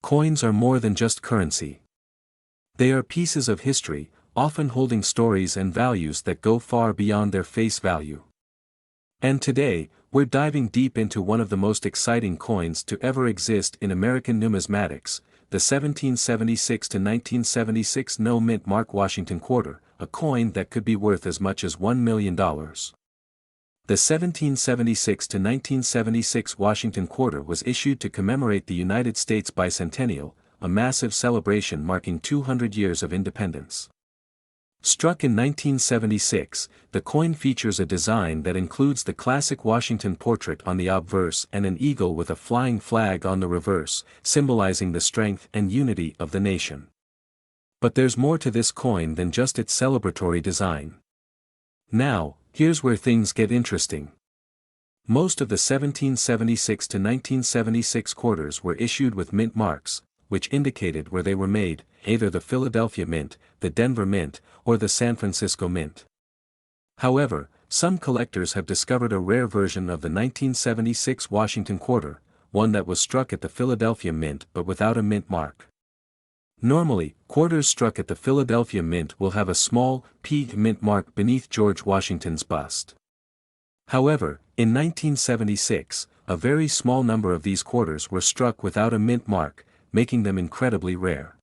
Coins are more than just currency. They are pieces of history, often holding stories and values that go far beyond their face value. And today, we're diving deep into one of the most exciting coins to ever exist in American numismatics, the 1776 to 1976 no-mint Mark Washington quarter, a coin that could be worth as much as $1 million. The 1776 to 1976 Washington quarter was issued to commemorate the United States bicentennial, a massive celebration marking 200 years of independence. Struck in 1976, the coin features a design that includes the classic Washington portrait on the obverse and an eagle with a flying flag on the reverse, symbolizing the strength and unity of the nation. But there's more to this coin than just its celebratory design. Now, here's where things get interesting. Most of the 1776 to 1976 quarters were issued with mint marks, which indicated where they were made, either the Philadelphia Mint, the Denver Mint, or the San Francisco Mint. However, some collectors have discovered a rare version of the 1976 Washington quarter, one that was struck at the Philadelphia Mint but without a mint mark. Normally, quarters struck at the Philadelphia Mint will have a small, pegged mint mark beneath George Washington's bust. However, in 1976, a very small number of these quarters were struck without a mint mark, making them incredibly rare.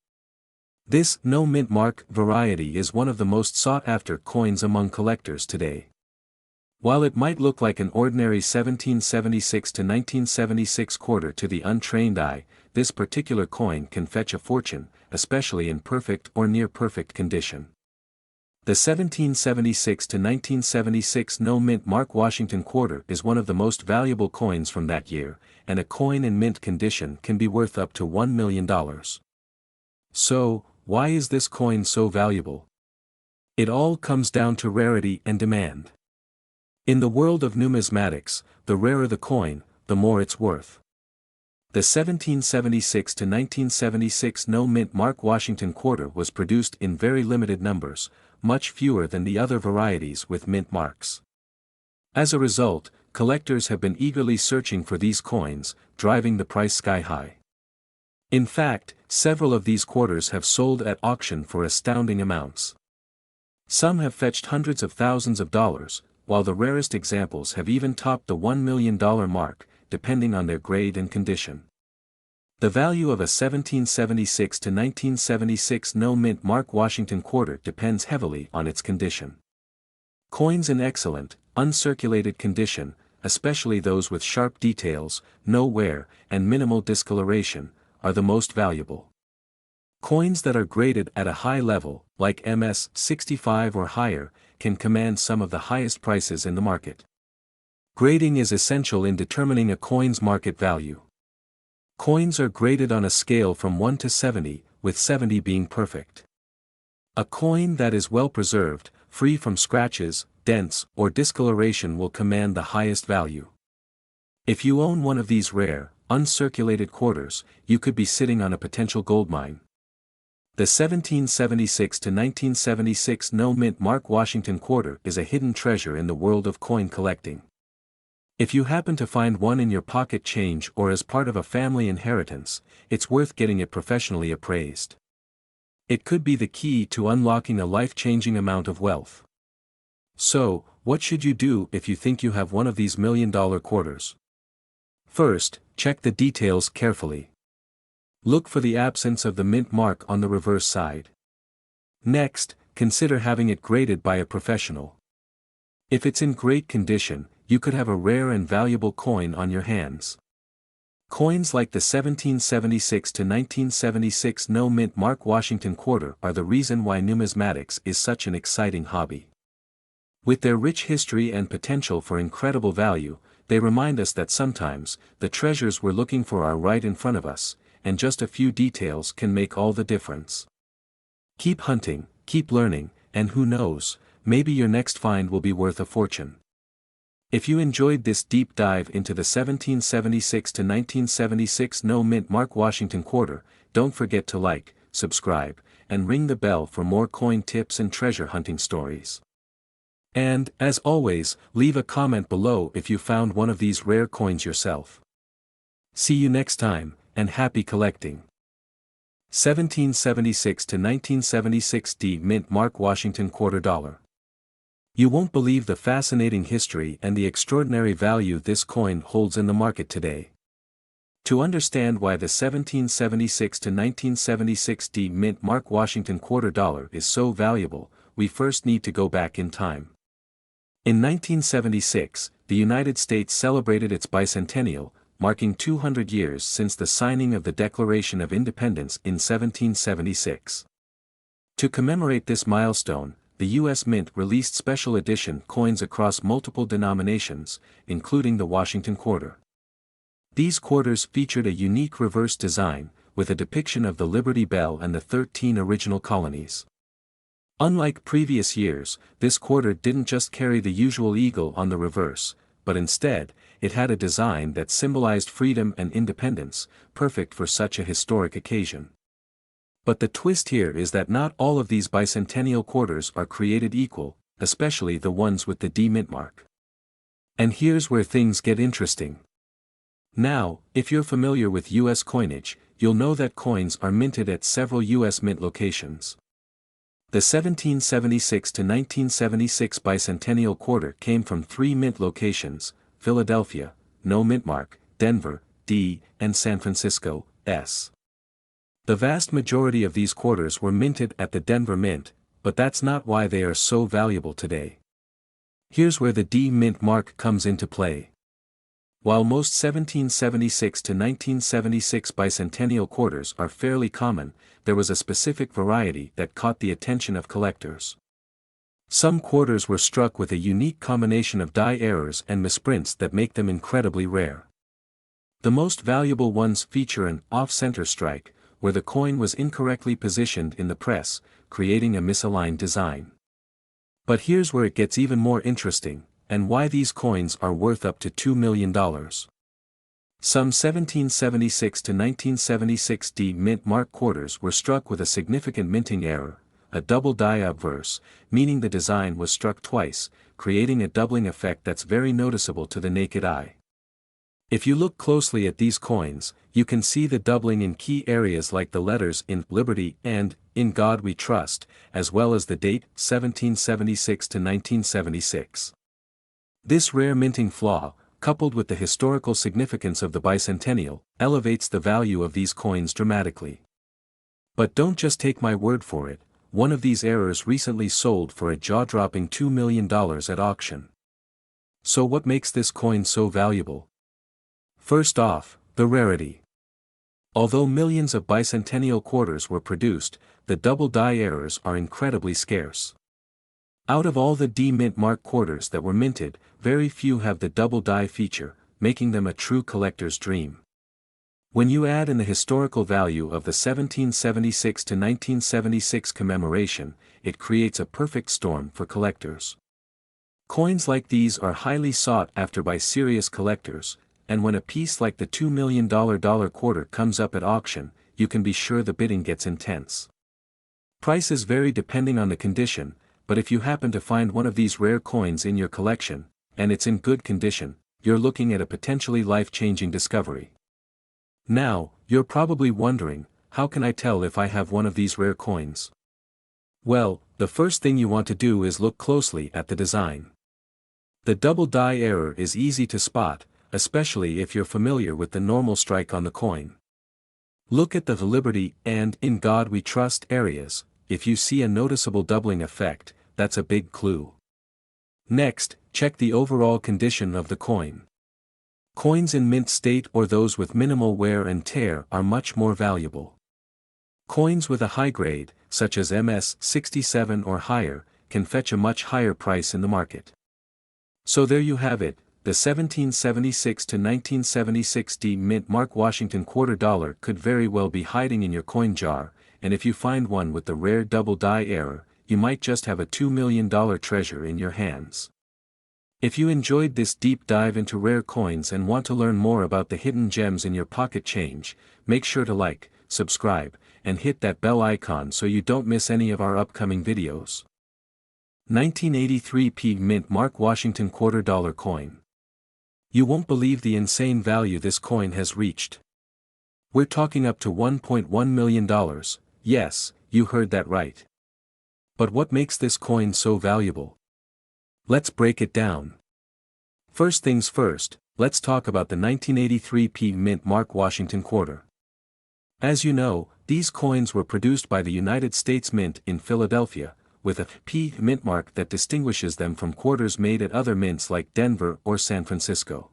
This no mint mark variety is one of the most sought-after coins among collectors today. While it might look like an ordinary 1776 to 1976 quarter to the untrained eye, this particular coin can fetch a fortune, especially in perfect or near-perfect condition. The 1776 to 1976 no-mint Mark Washington quarter is one of the most valuable coins from that year, and a coin in mint condition can be worth up to $1 million. So, why is this coin so valuable? It all comes down to rarity and demand. In the world of numismatics, the rarer the coin, the more it's worth. The 1776 to 1976 no-mint Mark Washington quarter was produced in very limited numbers, much fewer than the other varieties with mint marks. As a result, collectors have been eagerly searching for these coins, driving the price sky high. In fact, several of these quarters have sold at auction for astounding amounts. Some have fetched hundreds of thousands of dollars, while the rarest examples have even topped the $1 million mark, depending on their grade and condition. The value of a 1776 to 1976 no-mint Mark Washington quarter depends heavily on its condition. Coins in excellent, uncirculated condition, especially those with sharp details, no wear, and minimal discoloration, are the most valuable. Coins that are graded at a high level, like MS 65 or higher, can command some of the highest prices in the market. Grading is essential in determining a coin's market value. Coins are graded on a scale from 1 to 70, with 70 being perfect. A coin that is well preserved, free from scratches, dents, or discoloration will command the highest value. If you own one of these rare, uncirculated quarters, you could be sitting on a potential goldmine. The 1776 to 1976 no-mint Mark Washington quarter is a hidden treasure in the world of coin collecting. If you happen to find one in your pocket change or as part of a family inheritance, it's worth getting it professionally appraised. It could be the key to unlocking a life-changing amount of wealth. So, what should you do if you think you have one of these million-dollar quarters? First, check the details carefully. Look for the absence of the mint mark on the reverse side. Next, consider having it graded by a professional. If it's in great condition, you could have a rare and valuable coin on your hands. Coins like the 1776 to 1976 no-mint Mark Washington quarter are the reason why numismatics is such an exciting hobby. With their rich history and potential for incredible value, they remind us that sometimes, the treasures we're looking for are right in front of us, and just a few details can make all the difference. Keep hunting, keep learning, and who knows, maybe your next find will be worth a fortune. If you enjoyed this deep dive into the 1776 to 1976 no-mint Mark Washington quarter, don't forget to like, subscribe, and ring the bell for more coin tips and treasure hunting stories. And, as always, leave a comment below if you found one of these rare coins yourself. See you next time, and happy collecting! 1776 to 1976 D Mint Mark Washington Quarter Dollar. You won't believe the fascinating history and the extraordinary value this coin holds in the market today. To understand why the 1776 to 1976 D Mint Mark Washington Quarter Dollar is so valuable, we first need to go back in time. In 1976, the United States celebrated its bicentennial, marking 200 years since the signing of the Declaration of Independence in 1776. To commemorate this milestone, the U.S. Mint released special edition coins across multiple denominations, including the Washington Quarter. These quarters featured a unique reverse design, with a depiction of the Liberty Bell and the 13 original colonies. Unlike previous years, this quarter didn't just carry the usual eagle on the reverse, but instead, it had a design that symbolized freedom and independence, perfect for such a historic occasion. But the twist here is that not all of these bicentennial quarters are created equal, especially the ones with the D Mint mark. And here's where things get interesting. Now, if you're familiar with U.S. coinage, you'll know that coins are minted at several U.S. mint locations. The 1776 to 1976 bicentennial quarter came from 3 mint locations: Philadelphia, no mint mark, Denver, D, and San Francisco, S. The vast majority of these quarters were minted at the Denver Mint, but that's not why they are so valuable today. Here's where the D Mint mark comes into play. While most 1776 to 1976 bicentennial quarters are fairly common, there was a specific variety that caught the attention of collectors. Some quarters were struck with a unique combination of die errors and misprints that make them incredibly rare. The most valuable ones feature an off-center strike, where the coin was incorrectly positioned in the press, creating a misaligned design. But here's where it gets even more interesting, and why these coins are worth up to $2 million. Some 1776 to 1976 D Mint mark quarters were struck with a significant minting error, a double die obverse, meaning the design was struck twice, creating a doubling effect that's very noticeable to the naked eye. If you look closely at these coins, you can see the doubling in key areas like the letters "In Liberty" and "In God We Trust," as well as the date 1776 to 1976. This rare minting flaw, coupled with the historical significance of the bicentennial, elevates the value of these coins dramatically. But don't just take my word for it, one of these errors recently sold for a jaw-dropping $2 million at auction. So what makes this coin so valuable? First off, the rarity. Although millions of bicentennial quarters were produced, the double die errors are incredibly scarce. Out of all the D Mint mark quarters that were minted, very few have the double die feature, making them a true collector's dream. When you add in the historical value of the 1776 to 1976 commemoration, it creates a perfect storm for collectors. Coins like these are highly sought after by serious collectors, and when a piece like the $2 million dollar quarter comes up at auction, you can be sure the bidding gets intense. Prices vary depending on the condition, but if you happen to find one of these rare coins in your collection, and it's in good condition, you're looking at a potentially life-changing discovery. Now, you're probably wondering, how can I tell if I have one of these rare coins? Well, the first thing you want to do is look closely at the design. The double die error is easy to spot, especially if you're familiar with the normal strike on the coin. Look at the Liberty and "In God We Trust" areas. If you see a noticeable doubling effect, that's a big clue. Next, check the overall condition of the coin. Coins in mint state or those with minimal wear and tear are much more valuable. Coins with a high grade, such as MS-67 or higher, can fetch a much higher price in the market. So there you have it, the 1776 to 1976 D Mint mark Washington quarter dollar could very well be hiding in your coin jar, and if you find one with the rare double die error, you might just have a $2 million treasure in your hands. If you enjoyed this deep dive into rare coins and want to learn more about the hidden gems in your pocket change, make sure to like, subscribe, and hit that bell icon so you don't miss any of our upcoming videos. 1983 P Mint mark Washington quarter dollar coin. You won't believe the insane value this coin has reached. We're talking up to $1.1 million, yes, you heard that right. But what makes this coin so valuable? Let's break it down. First things first, let's talk about the 1983 P Mint Mark Washington Quarter. As you know, these coins were produced by the United States Mint in Philadelphia, with a P Mint mark that distinguishes them from quarters made at other mints like Denver or San Francisco.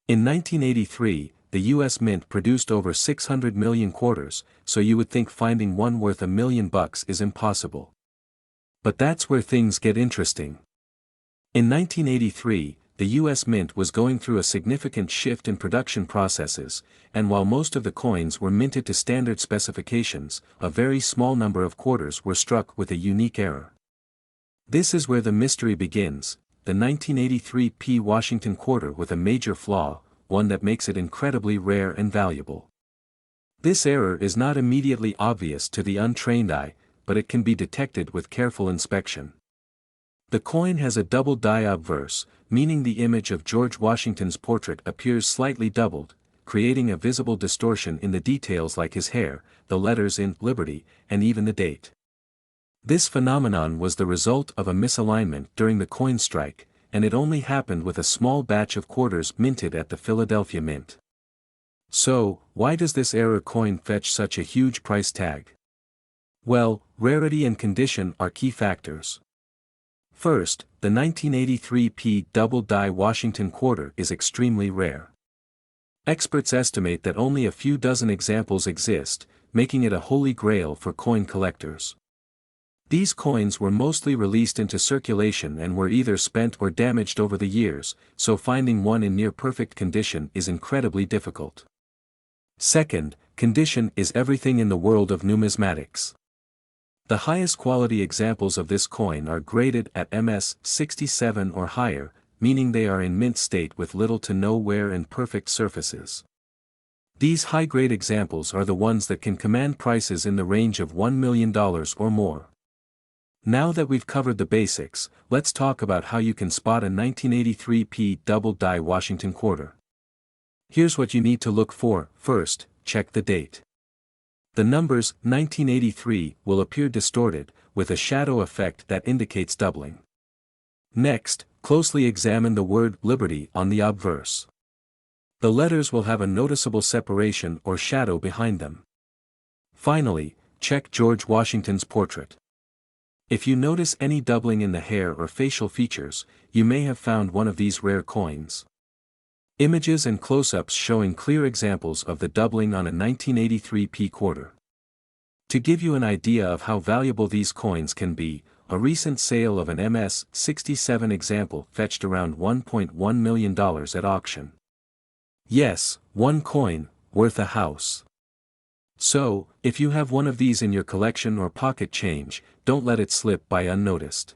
In 1983, the U.S. Mint produced over 600 million quarters, so you would think finding one worth $1 million is impossible. But that's where things get interesting. In 1983, the U.S. Mint was going through a significant shift in production processes, and while most of the coins were minted to standard specifications, a very small number of quarters were struck with a unique error. This is where the mystery begins, the 1983 P Washington Quarter with a major flaw, one that makes it incredibly rare and valuable. This error is not immediately obvious to the untrained eye, but it can be detected with careful inspection. The coin has a double die obverse, meaning the image of George Washington's portrait appears slightly doubled, creating a visible distortion in the details like his hair, the letters in Liberty, and even the date. This phenomenon was the result of a misalignment during the coin strike, and it only happened with a small batch of quarters minted at the Philadelphia Mint. So, why does this error coin fetch such a huge price tag? Well, rarity and condition are key factors. First, the 1983 P double die Washington Quarter is extremely rare. Experts estimate that only a few dozen examples exist, making it a holy grail for coin collectors. These coins were mostly released into circulation and were either spent or damaged over the years, so finding one in near-perfect condition is incredibly difficult. Second, condition is everything in the world of numismatics. The highest quality examples of this coin are graded at MS 67 or higher, meaning they are in mint state with little to no wear and perfect surfaces. These high-grade examples are the ones that can command prices in the range of $1 million or more. Now that we've covered the basics, let's talk about how you can spot a 1983 P double die Washington Quarter. Here's what you need to look for. First, check the date. The numbers 1983 will appear distorted, with a shadow effect that indicates doubling. Next, closely examine the word Liberty on the obverse. The letters will have a noticeable separation or shadow behind them. Finally, check George Washington's portrait. If you notice any doubling in the hair or facial features, you may have found one of these rare coins. Images and close-ups showing clear examples of the doubling on a 1983 P quarter. To give you an idea of how valuable these coins can be, a recent sale of an MS 67 example fetched around $1.1 million at auction. Yes, one coin, worth a house. So, if you have one of these in your collection or pocket change, don't let it slip by unnoticed.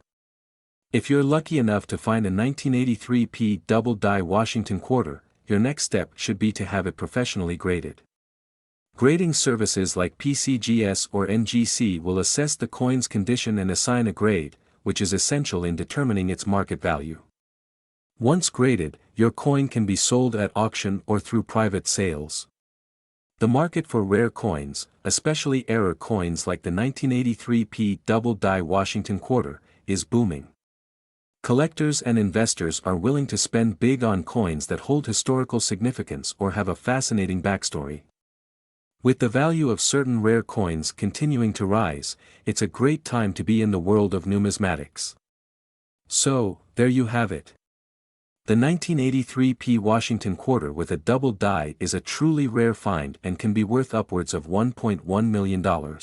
If you're lucky enough to find a 1983 P double die Washington Quarter, your next step should be to have it professionally graded. Grading services like PCGS or NGC will assess the coin's condition and assign a grade, which is essential in determining its market value. Once graded, your coin can be sold at auction or through private sales. The market for rare coins, especially error coins like the 1983 P double die Washington Quarter, is booming. Collectors and investors are willing to spend big on coins that hold historical significance or have a fascinating backstory. With the value of certain rare coins continuing to rise, it's a great time to be in the world of numismatics. So, there you have it. The 1983 P Washington Quarter with a double die is a truly rare find and can be worth upwards of $1.1 million.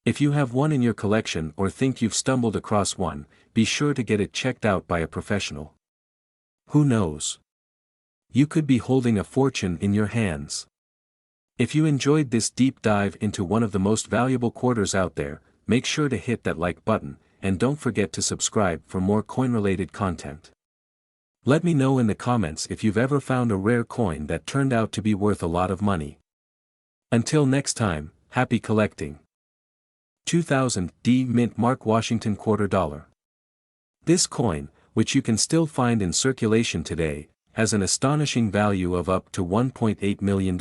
If you have one in your collection or think you've stumbled across one, be sure to get it checked out by a professional. Who knows? You could be holding a fortune in your hands. If you enjoyed this deep dive into one of the most valuable quarters out there, make sure to hit that like button, and don't forget to subscribe for more coin-related content. Let me know in the comments if you've ever found a rare coin that turned out to be worth a lot of money. Until next time, happy collecting. 2000 D Mint Mark Washington Quarter Dollar. This coin, which you can still find in circulation today, has an astonishing value of up to $1.8 million.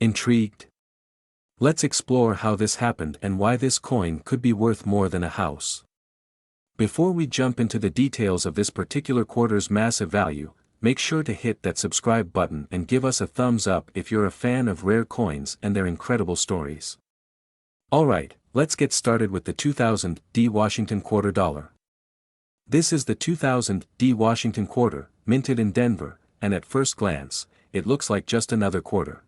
Intrigued? Let's explore how this happened and why this coin could be worth more than a house. Before we jump into the details of this particular quarter's massive value, make sure to hit that subscribe button and give us a thumbs up if you're a fan of rare coins and their incredible stories. Alright, let's get started with the 2000 D Washington Quarter Dollar. This is the 2000 D Washington Quarter, minted in Denver, and at first glance, it looks like just another quarter.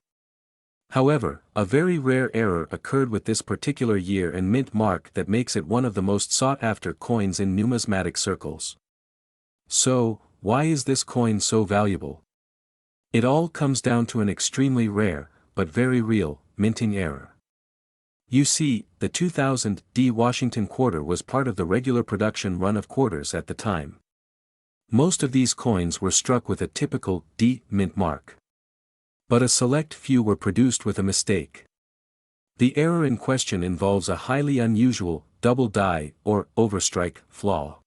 However, a very rare error occurred with this particular year and mint mark that makes it one of the most sought-after coins in numismatic circles. So, why is this coin so valuable? It all comes down to an extremely rare, but very real, minting error. You see, the 2000 D Washington Quarter was part of the regular production run of quarters at the time. Most of these coins were struck with a typical D mint mark. But a select few were produced with a mistake. The error in question involves a highly unusual, double die, or overstrike, flaw.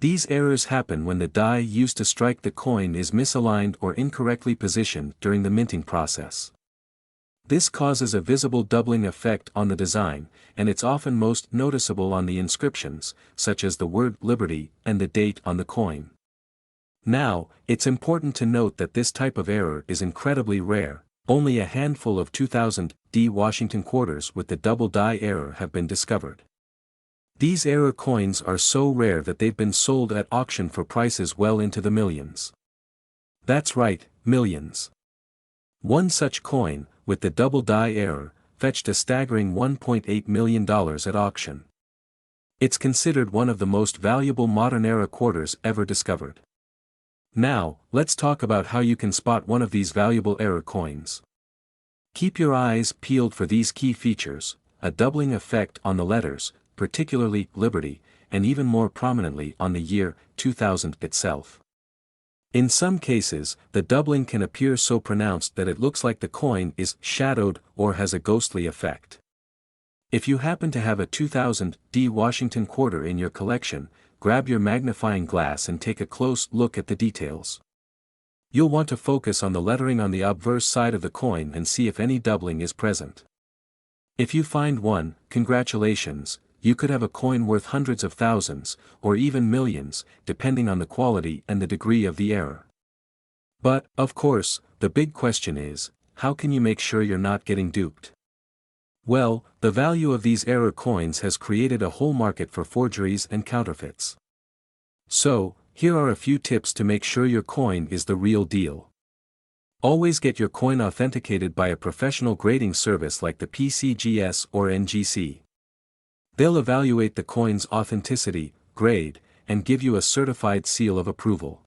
These errors happen when the die used to strike the coin is misaligned or incorrectly positioned during the minting process. This causes a visible doubling effect on the design, and it's often most noticeable on the inscriptions, such as the word Liberty and the date on the coin. Now, it's important to note that this type of error is incredibly rare. Only a handful of 2000 D Washington quarters with the double die error have been discovered. These error coins are so rare that they've been sold at auction for prices well into the millions. That's right, millions. One such coin, with the double die error, fetched a staggering $1.8 million at auction. It's considered one of the most valuable modern-era quarters ever discovered. Now, let's talk about how you can spot one of these valuable error coins. Keep your eyes peeled for these key features: a doubling effect on the letters, particularly Liberty, and even more prominently on the year 2000 itself. In some cases, the doubling can appear so pronounced that it looks like the coin is shadowed or has a ghostly effect. If you happen to have a 2000 D Washington Quarter in your collection, grab your magnifying glass and take a close look at the details. You'll want to focus on the lettering on the obverse side of the coin and see if any doubling is present. If you find one, congratulations, you could have a coin worth hundreds of thousands, or even millions, depending on the quality and the degree of the error. But, of course, the big question is, how can you make sure you're not getting duped? Well, the value of these error coins has created a whole market for forgeries and counterfeits. So, here are a few tips to make sure your coin is the real deal. Always get your coin authenticated by a professional grading service like the PCGS or NGC. They'll evaluate the coin's authenticity, grade, and give you a certified seal of approval.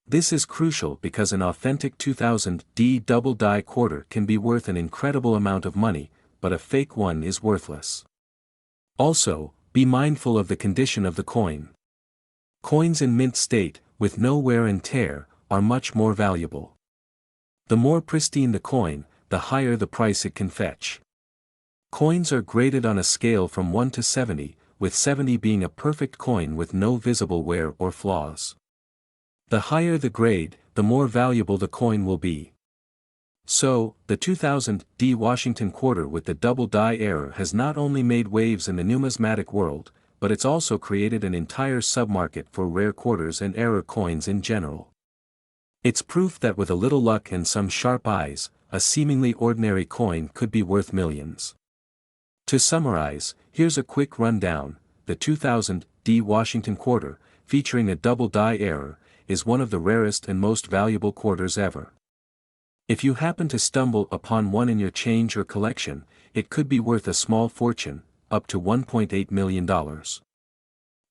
This is crucial because an authentic 2000 D double die quarter can be worth an incredible amount of money, but a fake one is worthless. Also, be mindful of the condition of the coin. Coins in mint state, with no wear and tear, are much more valuable. The more pristine the coin, the higher the price it can fetch. Coins are graded on a scale from 1 to 70, with 70 being a perfect coin with no visible wear or flaws. The higher the grade, the more valuable the coin will be. So, the 2000 D Washington Quarter with the double die error has not only made waves in the numismatic world, but it's also created an entire submarket for rare quarters and error coins in general. It's proof that with a little luck and some sharp eyes, a seemingly ordinary coin could be worth millions. To summarize, here's a quick rundown: the 2000 D Washington Quarter, featuring a double die error, is one of the rarest and most valuable quarters ever. If you happen to stumble upon one in your change or collection, it could be worth a small fortune, up to $1.8 million.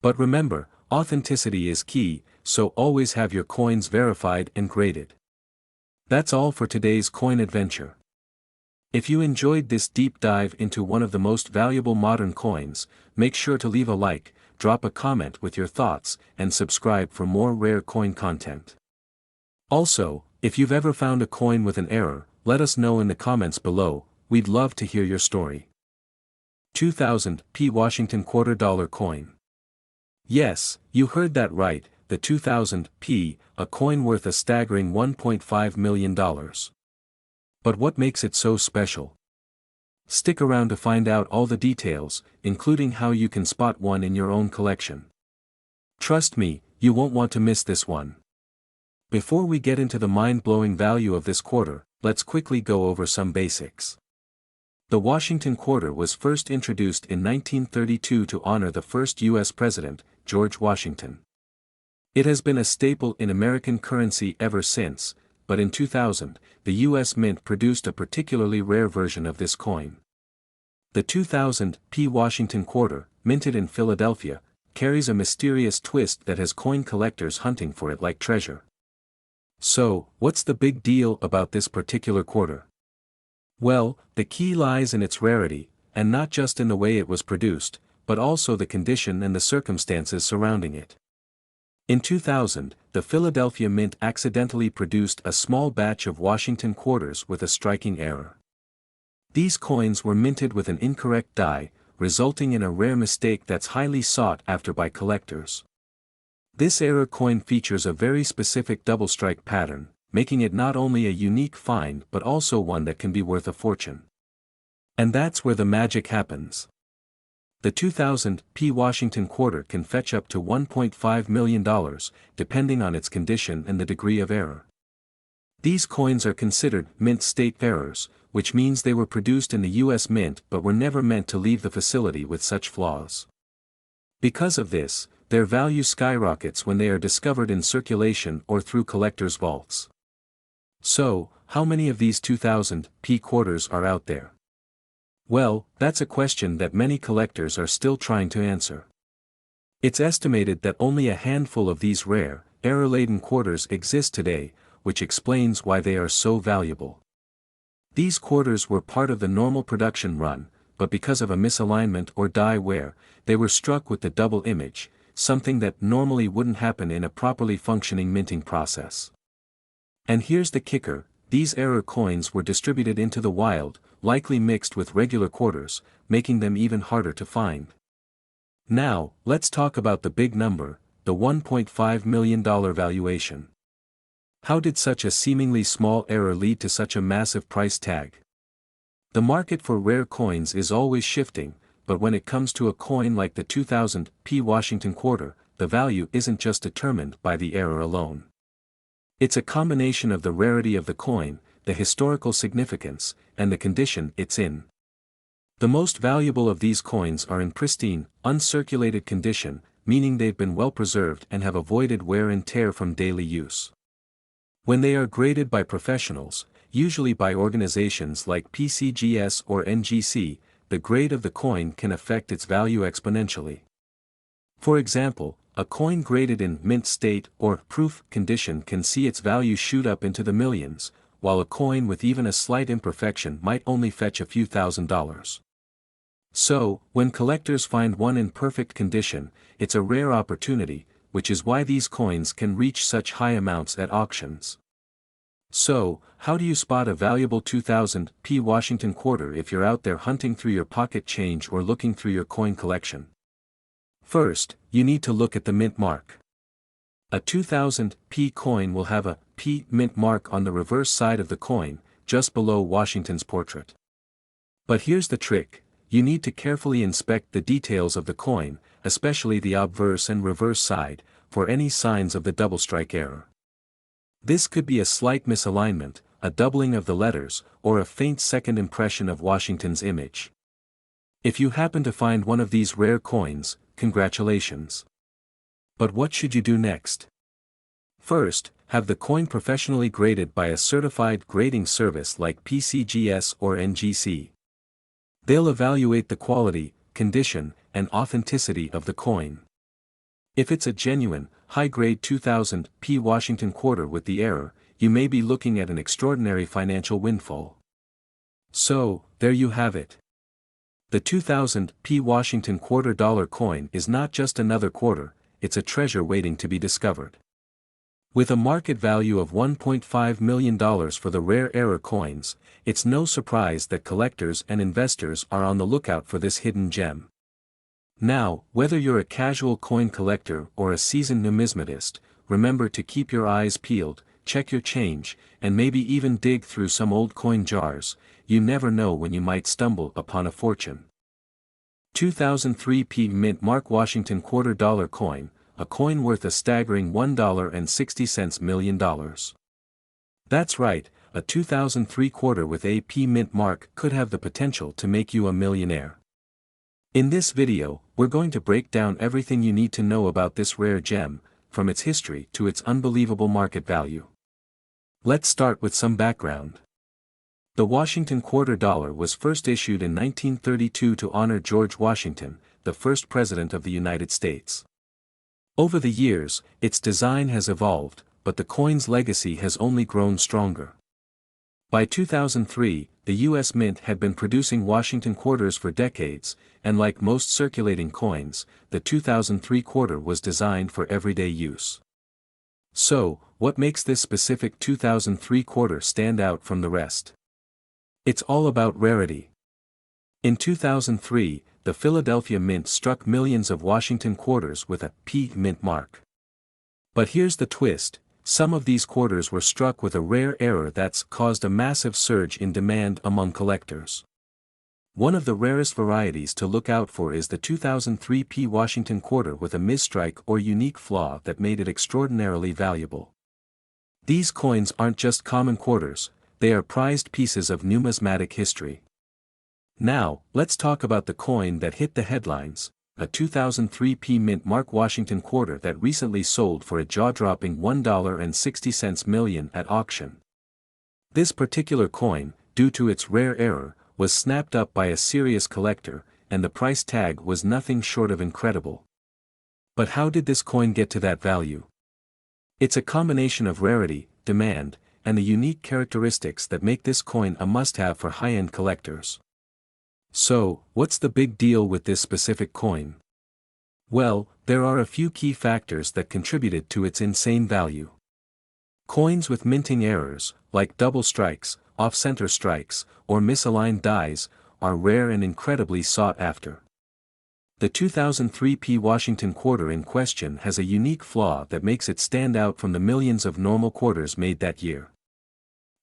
But remember, authenticity is key, so always have your coins verified and graded. That's all for today's coin adventure. If you enjoyed this deep dive into one of the most valuable modern coins, make sure to leave a like, drop a comment with your thoughts, and subscribe for more rare coin content. Also, if you've ever found a coin with an error, let us know in the comments below. We'd love to hear your story. 2000 P Washington Quarter Dollar Coin. Yes, you heard that right, the 2000 P, a coin worth a staggering $1.5 million. But what makes it so special? Stick around to find out all the details, including how you can spot one in your own collection. Trust me, you won't want to miss this one. Before we get into the mind-blowing value of this quarter, let's quickly go over some basics. The Washington quarter was first introduced in 1932 to honor the first U.S. President, George Washington. It has been a staple in American currency ever since, but in 2000, the U.S. Mint produced a particularly rare version of this coin. The 2000 P. Washington quarter, minted in Philadelphia, carries a mysterious twist that has coin collectors hunting for it like treasure. So, what's the big deal about this particular quarter? Well, the key lies in its rarity, and not just in the way it was produced, but also the condition and the circumstances surrounding it. In 2000, the Philadelphia Mint accidentally produced a small batch of Washington quarters with a striking error. These coins were minted with an incorrect die, resulting in a rare mistake that's highly sought after by collectors. This error coin features a very specific double strike pattern, making it not only a unique find but also one that can be worth a fortune. And that's where the magic happens. The 2000 P. Washington quarter can fetch up to $1.5 million, depending on its condition and the degree of error. These coins are considered mint state errors, which means they were produced in the U.S. Mint but were never meant to leave the facility with such flaws. Because of this, their value skyrockets when they are discovered in circulation or through collectors' vaults. So, how many of these 2000 P quarters are out there? Well, that's a question that many collectors are still trying to answer. It's estimated that only a handful of these rare, error-laden quarters exist today, which explains why they are so valuable. These quarters were part of the normal production run, but because of a misalignment or die wear, they were struck with the double image, something that normally wouldn't happen in a properly functioning minting process. And here's the kicker, these error coins were distributed into the wild, likely mixed with regular quarters, making them even harder to find. Now, let's talk about the big number, the $1.5 million valuation. How did such a seemingly small error lead to such a massive price tag? The market for rare coins is always shifting, but when it comes to a coin like the 2000 P. Washington quarter, the value isn't just determined by the error alone. It's a combination of the rarity of the coin, the historical significance, and the condition it's in. The most valuable of these coins are in pristine, uncirculated condition, meaning they've been well preserved and have avoided wear and tear from daily use. When they are graded by professionals, usually by organizations like PCGS or NGC, the grade of the coin can affect its value exponentially. For example, a coin graded in mint state or proof condition can see its value shoot up into the millions, while a coin with even a slight imperfection might only fetch a few $1,000s. So, when collectors find one in perfect condition, it's a rare opportunity, which is why these coins can reach such high amounts at auctions. So, how do you spot a valuable 2000 P. Washington quarter if you're out there hunting through your pocket change or looking through your coin collection? First, you need to look at the mint mark. A 2000 P coin will have a P mint mark on the reverse side of the coin, just below Washington's portrait. But here's the trick, you need to carefully inspect the details of the coin, especially the obverse and reverse side, for any signs of the double strike error. This could be a slight misalignment, a doubling of the letters, or a faint second impression of Washington's image. If you happen to find one of these rare coins, congratulations. But what should you do next? First, have the coin professionally graded by a certified grading service like PCGS or NGC. They'll evaluate the quality, condition, and authenticity of the coin. If it's a genuine, high-grade 2000 P. Washington quarter with the error, you may be looking at an extraordinary financial windfall. So, there you have it. The 2000 P. Washington quarter dollar coin is not just another quarter, it's a treasure waiting to be discovered. With a market value of $1.5 million for the rare error coins, it's no surprise that collectors and investors are on the lookout for this hidden gem. Now, whether you're a casual coin collector or a seasoned numismatist, remember to keep your eyes peeled, check your change, and maybe even dig through some old coin jars. You never know when you might stumble upon a fortune. 2003 P. Mint Mark Washington $quarter coin, a coin worth a staggering $1.60 million. That's right, a 2003 quarter with a P. Mint mark could have the potential to make you a millionaire. In this video, we're going to break down everything you need to know about this rare gem, from its history to its unbelievable market value. Let's start with some background. The Washington $quarter was first issued in 1932 to honor George Washington, the first president of the United States. Over the years, its design has evolved, but the coin's legacy has only grown stronger. By 2003, the U.S. Mint had been producing Washington quarters for decades, and like most circulating coins, the 2003 quarter was designed for everyday use. So, what makes this specific 2003 quarter stand out from the rest? It's all about rarity. In 2003, the Philadelphia Mint struck millions of Washington quarters with a P. Mint mark. But here's the twist. Some of these quarters were struck with a rare error that's caused a massive surge in demand among collectors. One of the rarest varieties to look out for is the 2003 P. Washington quarter with a misstrike or unique flaw that made it extraordinarily valuable. These coins aren't just common quarters, they are prized pieces of numismatic history. Now, let's talk about the coin that hit the headlines, a 2003 P. Mint Mark Washington quarter that recently sold for a jaw-dropping $1.60 million at auction. This particular coin, due to its rare error, was snapped up by a serious collector, and the price tag was nothing short of incredible. But how did this coin get to that value? It's a combination of rarity, demand, and the unique characteristics that make this coin a must-have for high-end collectors. So, what's the big deal with this specific coin? Well, there are a few key factors that contributed to its insane value. Coins with minting errors, like double strikes, off-center strikes, or misaligned dies, are rare and incredibly sought after. The 2003 P. Washington quarter in question has a unique flaw that makes it stand out from the millions of normal quarters made that year.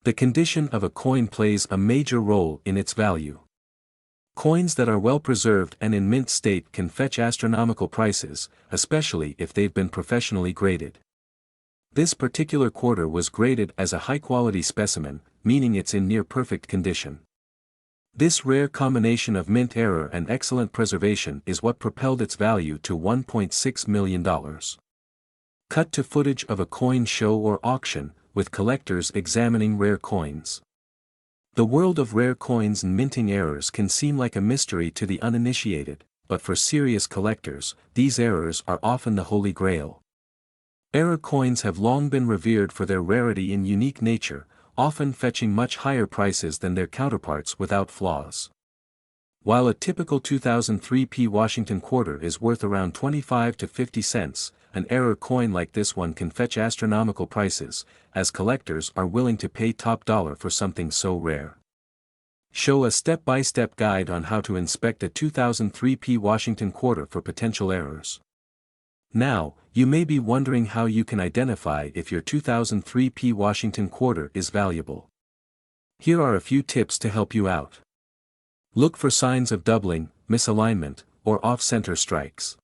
The condition of a coin plays a major role in its value. Coins that are well preserved and in mint state can fetch astronomical prices, especially if they've been professionally graded. This particular quarter was graded as a high-quality specimen, meaning it's in near-perfect condition. This rare combination of mint error and excellent preservation is what propelled its value to $1.6 million. Cut to footage of a coin show or auction, with collectors examining rare coins. The world of rare coins and minting errors can seem like a mystery to the uninitiated, but for serious collectors, these errors are often the holy grail. Error coins have long been revered for their rarity and unique nature, often fetching much higher prices than their counterparts without flaws. While a typical 2003 P. Washington quarter is worth around 25 to 50 cents, an error coin like this one can fetch astronomical prices, as collectors are willing to pay top dollar for something so rare. Show a step-by-step guide on how to inspect a 2003 P. Washington quarter for potential errors. Now, you may be wondering how you can identify if your 2003 P. Washington quarter is valuable. Here are a few tips to help you out. Look for signs of doubling, misalignment, or off-center strikes.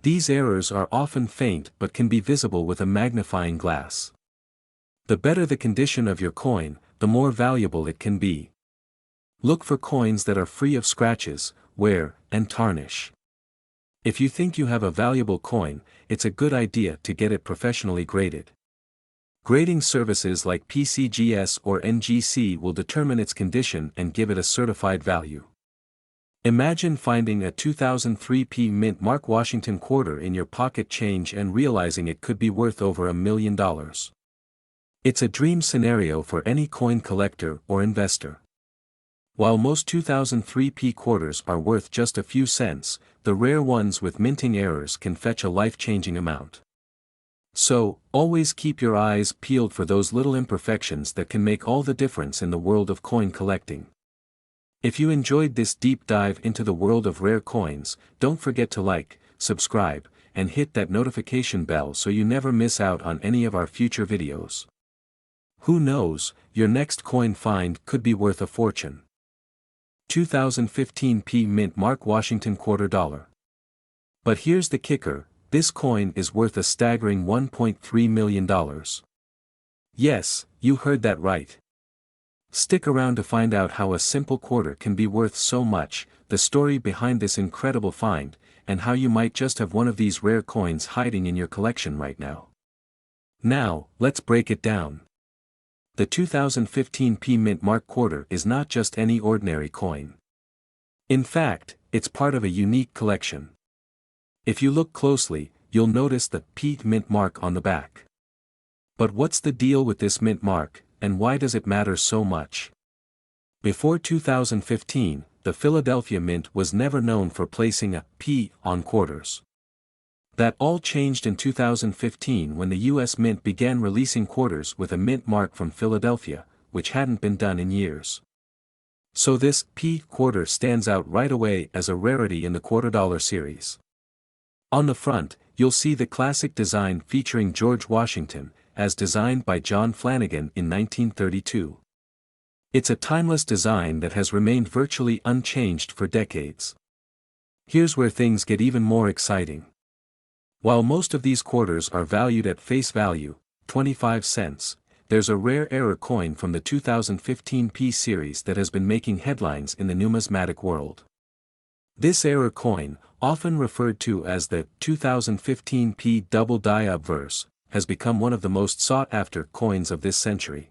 These errors are often faint but can be visible with a magnifying glass. The better the condition of your coin, the more valuable it can be. Look for coins that are free of scratches, wear, and tarnish. If you think you have a valuable coin, it's a good idea to get it professionally graded. Grading services like PCGS or NGC will determine its condition and give it a certified value. Imagine finding a 2003 P. Mint Mark Washington quarter in your pocket change and realizing it could be worth over $1 million. It's a dream scenario for any coin collector or investor. While most 2003 P quarters are worth just a few cents, the rare ones with minting errors can fetch a life-changing amount. So, always keep your eyes peeled for those little imperfections that can make all the difference in the world of coin collecting. If you enjoyed this deep dive into the world of rare coins, don't forget to like, subscribe, and hit that notification bell so you never miss out on any of our future videos. Who knows, your next coin find could be worth a fortune. 2015 P Mint Mark Washington Quarter Dollar. But here's the kicker, this coin is worth a staggering $1.3 million. Yes, you heard that right. Stick around to find out how a simple quarter can be worth so much, the story behind this incredible find, and how you might just have one of these rare coins hiding in your collection right now. Now, let's break it down. The 2015 P Mint Mark Quarter is not just any ordinary coin. In fact, it's part of a unique collection. If you look closely, you'll notice the P Mint mark on the back. But what's the deal with this mint mark, and why does it matter so much? Before 2015, the Philadelphia Mint was never known for placing a P on quarters. That all changed in 2015 when the US Mint began releasing quarters with a mint mark from Philadelphia, which hadn't been done in years. So this P quarter stands out right away as a rarity in the quarter dollar series. On the front, you'll see the classic design featuring George Washington, as designed by John Flanagan in 1932. It's a timeless design that has remained virtually unchanged for decades. Here's where things get even more exciting. While most of these quarters are valued at face value, 25 cents, there's a rare error coin from the 2015 P series that has been making headlines in the numismatic world. This error coin, often referred to as the 2015 P double die obverse, has become one of the most sought-after coins of this century.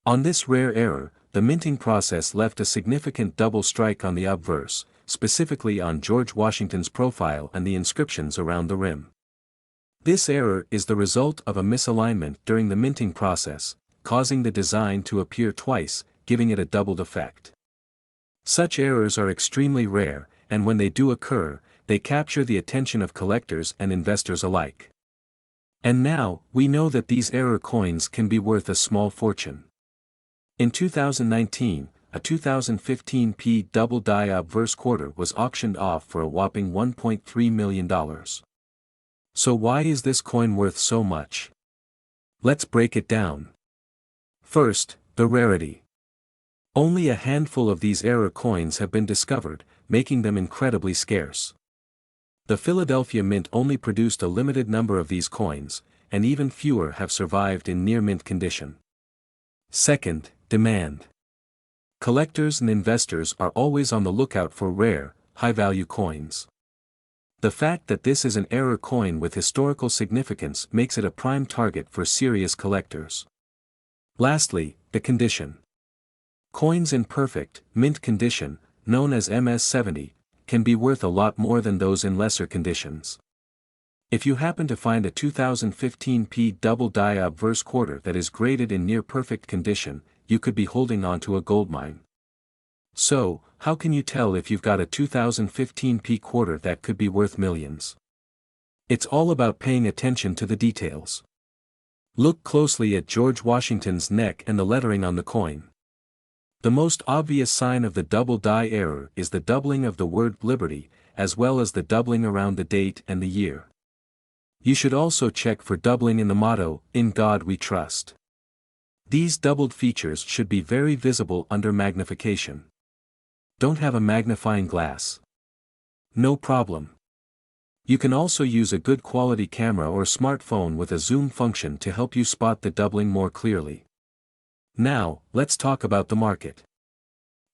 On this rare error, the minting process left a significant double strike on the obverse, specifically on George Washington's profile and the inscriptions around the rim. This error is the result of a misalignment during the minting process, causing the design to appear twice, giving it a doubled effect. Such errors are extremely rare, and when they do occur, they capture the attention of collectors and investors alike. And now, we know that these error coins can be worth a small fortune. In 2019, a 2015 P double die obverse quarter was auctioned off for a whopping $1.3 million. So why is this coin worth so much? Let's break it down. First, the rarity. Only a handful of these error coins have been discovered, making them incredibly scarce. The Philadelphia Mint only produced a limited number of these coins, and even fewer have survived in near-mint condition. Second, demand. Collectors and investors are always on the lookout for rare, high-value coins. The fact that this is an error coin with historical significance makes it a prime target for serious collectors. Lastly, the condition. Coins in perfect, mint condition, known as MS-70, can be worth a lot more than those in lesser conditions. If you happen to find a 2015 P double die obverse quarter that is graded in near-perfect condition, you could be holding on to a goldmine. So, how can you tell if you've got a 2015 P quarter that could be worth millions? It's all about paying attention to the details. Look closely at George Washington's neck and the lettering on the coin. The most obvious sign of the double die error is the doubling of the word liberty, as well as the doubling around the date and the year. You should also check for doubling in the motto, "In God We Trust." These doubled features should be very visible under magnification. Don't have a magnifying glass? No problem. You can also use a good quality camera or smartphone with a zoom function to help you spot the doubling more clearly. Now, let's talk about the market.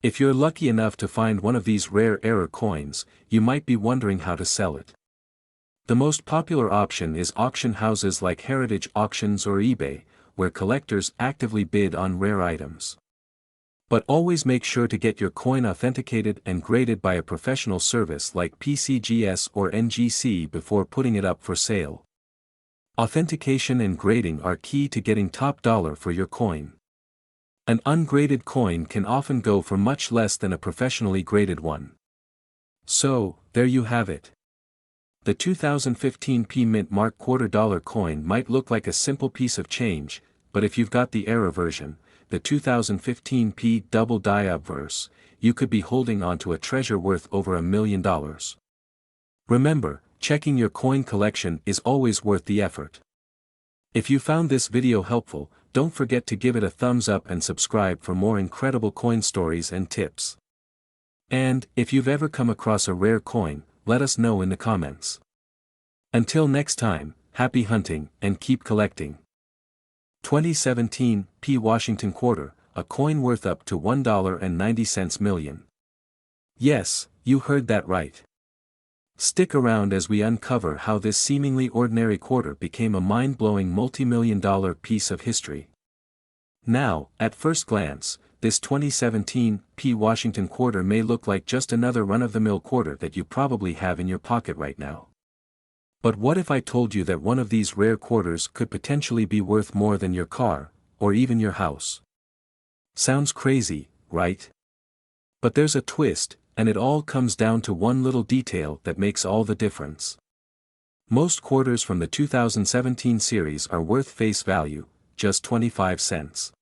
If you're lucky enough to find one of these rare error coins, you might be wondering how to sell it. The most popular option is auction houses like Heritage Auctions or eBay, where collectors actively bid on rare items. But always make sure to get your coin authenticated and graded by a professional service like PCGS or NGC before putting it up for sale. Authentication and grading are key to getting top dollar for your coin. An ungraded coin can often go for much less than a professionally graded one. So, there you have it. The 2015 P Mint Mark quarter dollar coin might look like a simple piece of change, but if you've got the error version, the 2015 P double die obverse, you could be holding onto a treasure worth over $1 million. Remember, checking your coin collection is always worth the effort. If you found this video helpful, don't forget to give it a thumbs up and subscribe for more incredible coin stories and tips. And, if you've ever come across a rare coin, let us know in the comments. Until next time, happy hunting, and keep collecting. 2017 P. Washington Quarter, a coin worth up to $1.90 million. Yes, you heard that right. Stick around as we uncover how this seemingly ordinary quarter became a mind-blowing multi-million-dollar piece of history. Now, at first glance, this 2017 P. Washington Quarter may look like just another run-of-the-mill quarter that you probably have in your pocket right now. But what if I told you that one of these rare quarters could potentially be worth more than your car, or even your house? Sounds crazy, right? But there's a twist, and it all comes down to one little detail that makes all the difference. Most quarters from the 2017 series are worth face value, just 25 cents.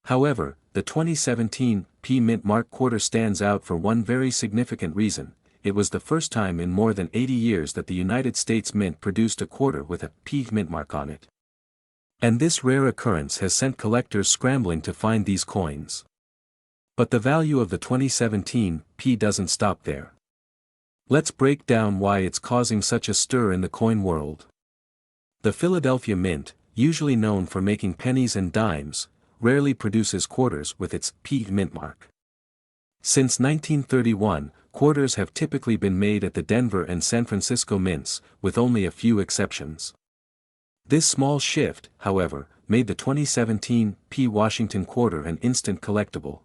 However, the 2017 P. Mint Mark quarter stands out for one very significant reason. It was the first time in more than 80 years that the United States Mint produced a quarter with a P. Mint mark on it. And this rare occurrence has sent collectors scrambling to find these coins. But the value of the 2017 P doesn't stop there. Let's break down why it's causing such a stir in the coin world. The Philadelphia Mint, usually known for making pennies and dimes, rarely produces quarters with its P mint mark. Since 1931, quarters have typically been made at the Denver and San Francisco mints, with only a few exceptions. This small shift, however, made the 2017 P. Washington Quarter an instant collectible.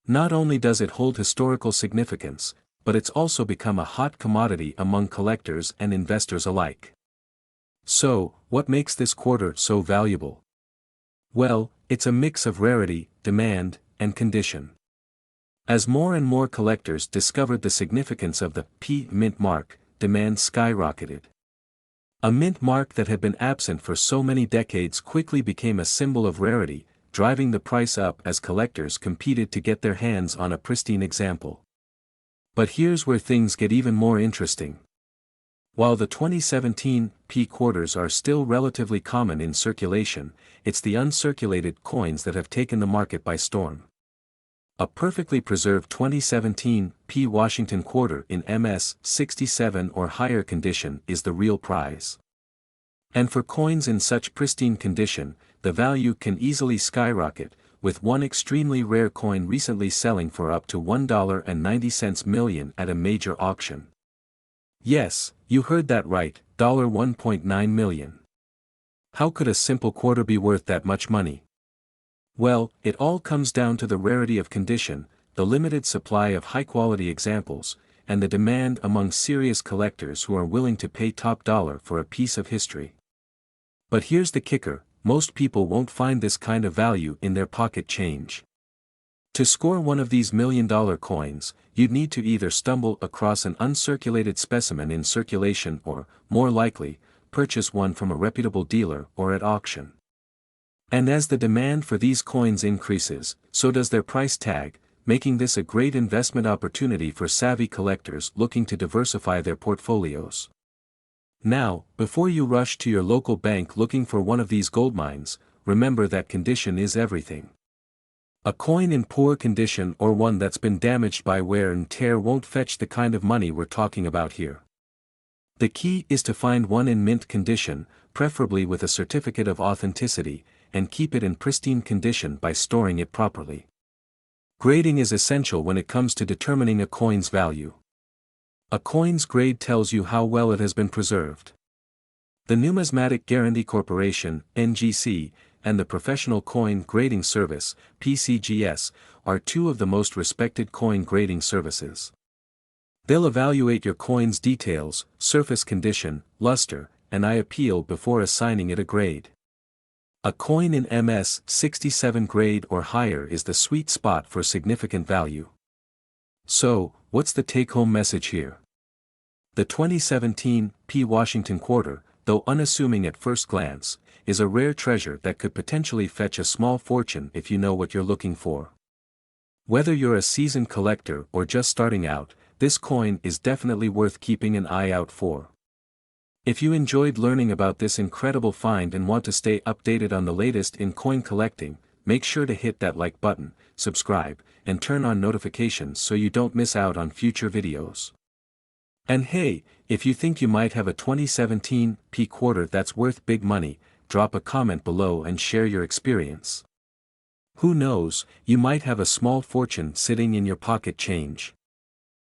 Not only does it hold historical significance, but it's also become a hot commodity among collectors and investors alike. So, what makes this quarter so valuable? Well, it's a mix of rarity, demand, and condition. As more and more collectors discovered the significance of the P mint mark, demand skyrocketed. A mint mark that had been absent for so many decades quickly became a symbol of rarity, driving the price up as collectors competed to get their hands on a pristine example. But here's where things get even more interesting. While the 2017 P quarters are still relatively common in circulation, it's the uncirculated coins that have taken the market by storm. A perfectly preserved 2017 P Washington Quarter in MS 67 or higher condition is the real prize. And for coins in such pristine condition, the value can easily skyrocket, with one extremely rare coin recently selling for up to $1.90 million at a major auction. Yes, you heard that right, $1.9 million. How could a simple quarter be worth that much money? Well, it all comes down to the rarity of condition, the limited supply of high-quality examples, and the demand among serious collectors who are willing to pay top dollar for a piece of history. But here's the kicker, most people won't find this kind of value in their pocket change. To score one of these million-dollar coins, you'd need to either stumble across an uncirculated specimen in circulation or, more likely, purchase one from a reputable dealer or at auction. And as the demand for these coins increases, so does their price tag, making this a great investment opportunity for savvy collectors looking to diversify their portfolios. Now, before you rush to your local bank looking for one of these gold mines, remember that condition is everything. A coin in poor condition or one that's been damaged by wear and tear won't fetch the kind of money we're talking about here. The key is to find one in mint condition, preferably with a certificate of authenticity, and keep it in pristine condition by storing it properly. Grading is essential when it comes to determining a coin's value. A coin's grade tells you how well it has been preserved. The Numismatic Guarantee Corporation, NGC, and the Professional Coin Grading Service, PCGS, are two of the most respected coin grading services. They'll evaluate your coin's details, surface condition, luster, and eye appeal before assigning it a grade. A coin in MS 67 grade or higher is the sweet spot for significant value. So, what's the take-home message here? The 2017 P. Washington Quarter, though unassuming at first glance, is a rare treasure that could potentially fetch a small fortune if you know what you're looking for. Whether you're a seasoned collector or just starting out, this coin is definitely worth keeping an eye out for. If you enjoyed learning about this incredible find and want to stay updated on the latest in coin collecting, make sure to hit that like button, subscribe, and turn on notifications so you don't miss out on future videos. And hey, if you think you might have a 2017 P quarter that's worth big money, drop a comment below and share your experience. Who knows, you might have a small fortune sitting in your pocket change.